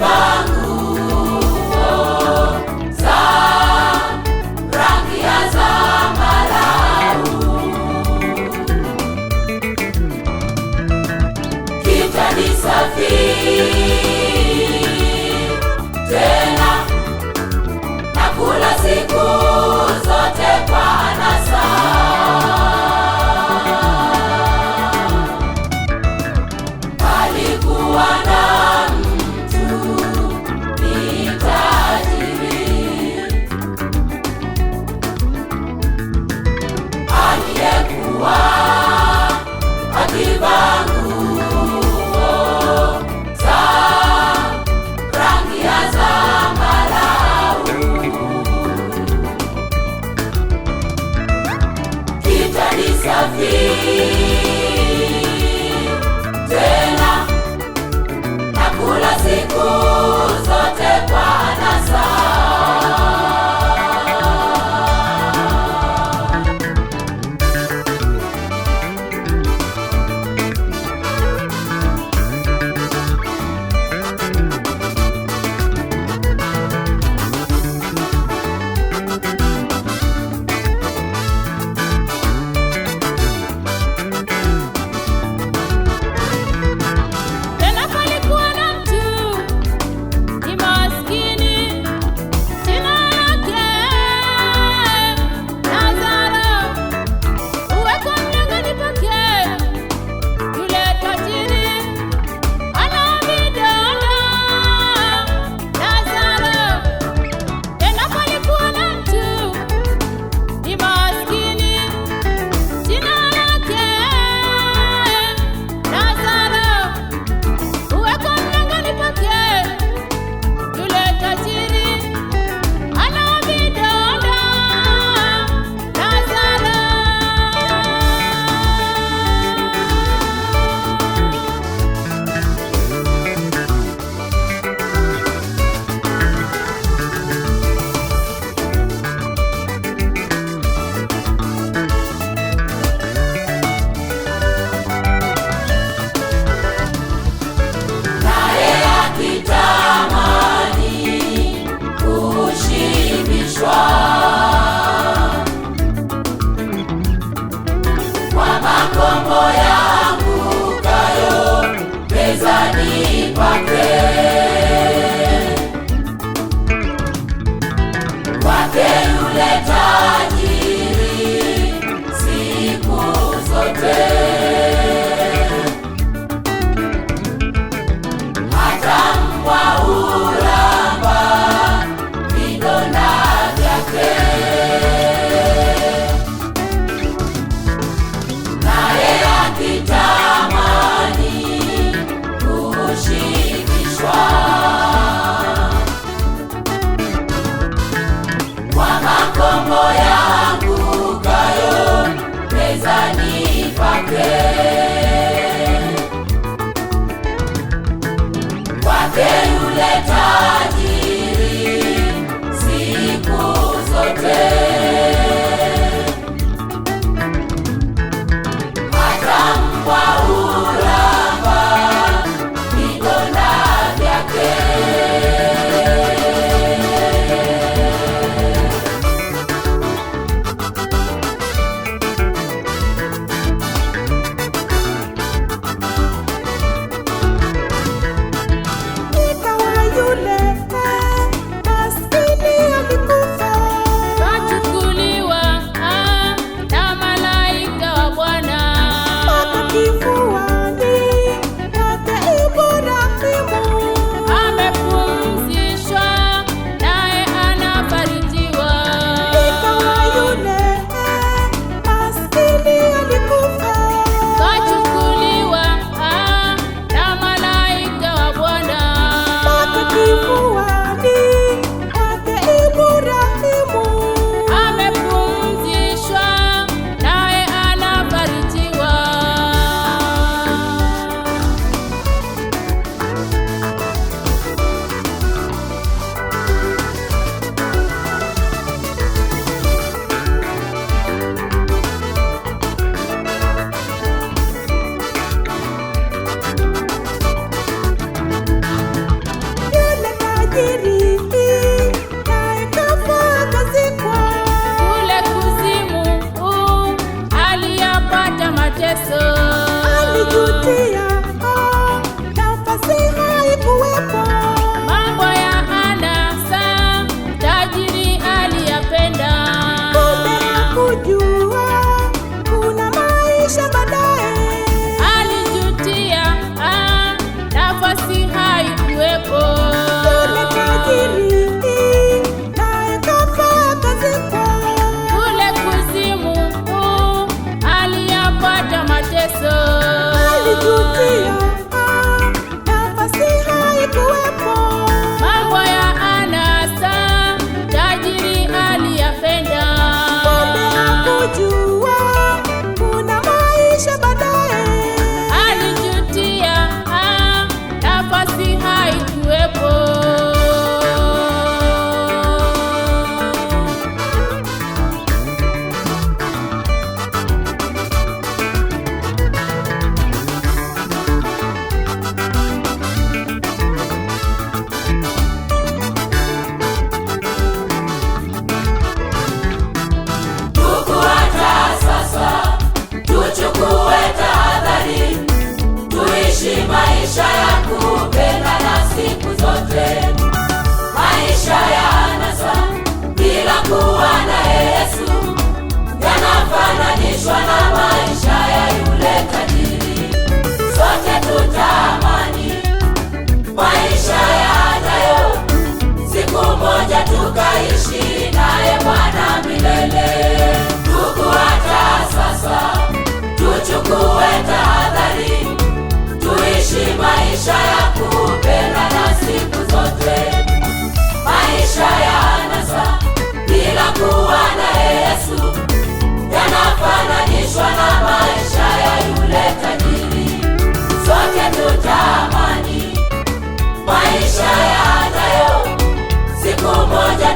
akivaa nguo za rangi ya zambarau, kitani safi tena nakula siku zote kwa anasa. Alikuwa na mtu ni tajiri aliyekuwa akivaa nguo za rangi ya zambarau, kitani safi tena nakula siku zote kwa anasa. maisha ya kupendana siku zote, maisha ya anasa bila kuwa na Yesu yanafananishwa na maisha ya yule tajiri. Sote tutamani maisha yajayo, siku moja tukaishi naye Bwana milele. Ndugu, hata sasa tuchukue tahadhari, tuishi maisha ya kupendana siku zote, maisha ya anasa bila kuwa na Yesu yanafananishwa na maisha ya yule tajiri. Sote tutamani maisha yajayo, siku moja